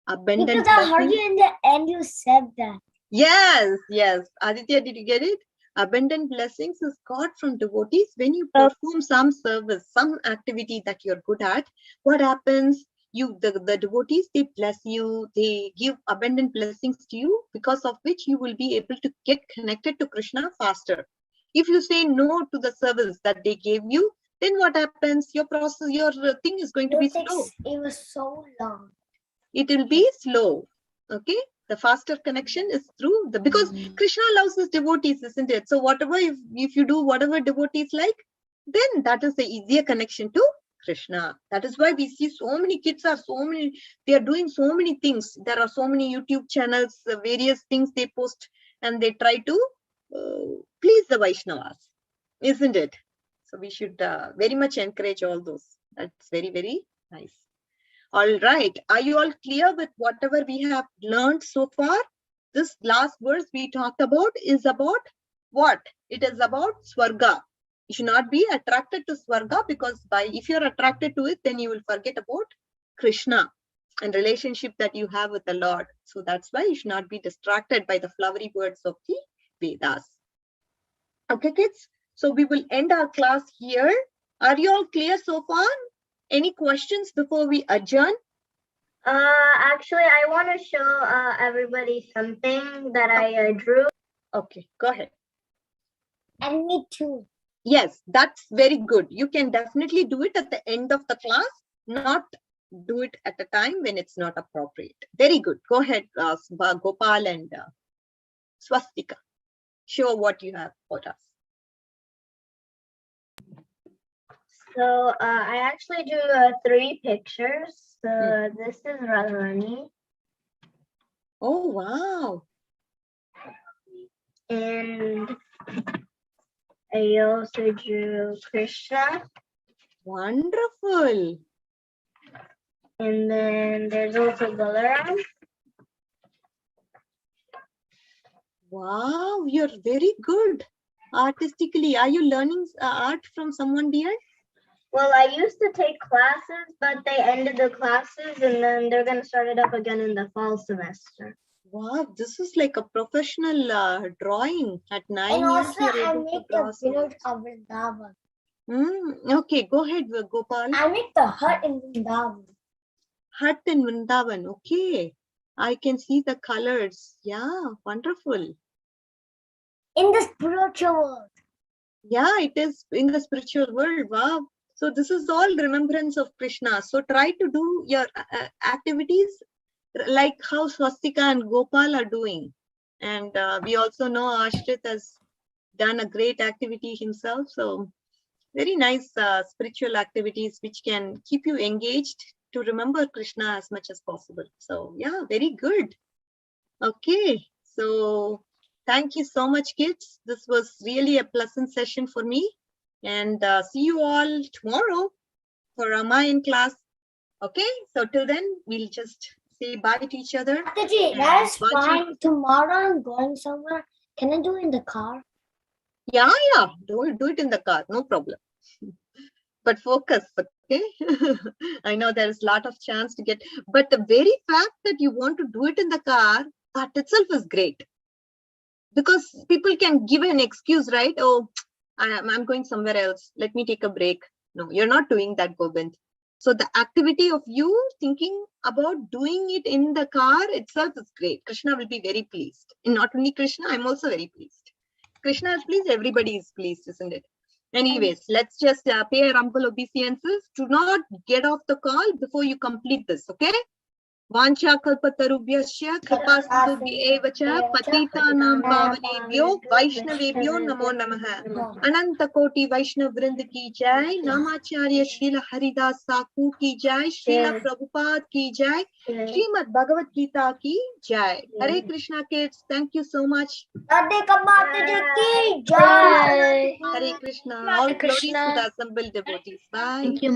Abundant Because I heard blessings. you in the end you said that. Yes. Aditya, did you get it? Abundant blessings is got from devotees when you perform some service, some activity that you're good at. What happens? The devotees, they bless you, they give abundant blessings to you, because of which you will be able to get connected to Krishna faster. If you say no to the service that they gave you, then what happens? Your process, your thing is going to be slow. It was so long. It will be slow. Okay, the faster connection is through because Krishna loves his devotees, isn't it? So whatever, if you do whatever devotees like, then that is the easier connection to Krishna. That is why we see so many kids they are doing so many things. There are so many YouTube channels, various things they post, and they try to please the Vaishnavas, isn't it? So we should very much encourage all those. That's very, very nice. All right. Are you all clear with whatever we have learned so far? This last verse we talked about is about what? It is about Swarga. You should not be attracted to Swarga, because if you're attracted to it, then you will forget about Krishna and relationship that you have with the Lord. So that's why you should not be distracted by the flowery words of the Vedas. Okay, kids. So we will end our class here. Are you all clear so far? Any questions before we adjourn? Actually, I want to show everybody something that I drew. Okay, go ahead. And me too. Yes, that's very good. You can definitely do it at the end of the class, not do it at a time when it's not appropriate. Very good. Go ahead, Gopal and Swastika. Show what you have for us. So I actually drew 3 pictures. So this is Radharani. Oh, wow. And I also drew Krishna. Wonderful. And then there's also Balaram. Wow, you're very good artistically. Are you learning art from someone dear? Well, I used to take classes, but they ended the classes and then they're going to start it up again in the fall semester. Wow, this is like a professional drawing. At 9 And years, also you're I able to make draw the so village much. of Vrindavan. Okay, go ahead, Gopal. I make the hut in Vrindavan. Hut in Vrindavan. Okay, I can see the colors. Yeah, wonderful. In the spiritual world. Yeah, it is in the spiritual world. Wow. So this is all remembrance of Krishna. So try to do your activities like how Swastika and Gopal are doing. And we also know Ashrit has done a great activity himself. So very nice spiritual activities which can keep you engaged to remember Krishna as much as possible. So yeah, very good. Okay, so thank you so much, kids. This was really a pleasant session for me. And see you all tomorrow for Ramayan class. Okay, so till then, we'll just say bye to each other. Mataji, that's fine. Tomorrow I'm going somewhere. Can I do it in the car? Yeah, do it in the car, no problem. But focus, okay? I know there's a lot of chance to get, but the very fact that you want to do it in the car, that itself is great. Because people can give an excuse, right? Oh, I'm going somewhere else. Let me take a break. No, you're not doing that, Gobind. So the activity of you thinking about doing it in the car itself is great. Krishna will be very pleased. And not only Krishna, I'm also very pleased. Krishna is pleased, everybody is pleased, isn't it? Anyways, let's just pay our humble obeisances. Do not get off the call before you complete this, okay? Vancha kalpatarubhyasya kripa sindubhyev cha patitanam pavanebhyo vaishnavebhyo namo namaha. Ananta koti Vaishnav Vrind ki jai, Namacharya Srila Haridas Thakur ki jai, Srila Prabhupada ki jai, Srimad Bhagavad Gita ki jai. Hare Krishna kids, thank you so much. Radhika Mataji ki jai. Hare Krishna, all glories to the assembled devotees. Bye. Thank you.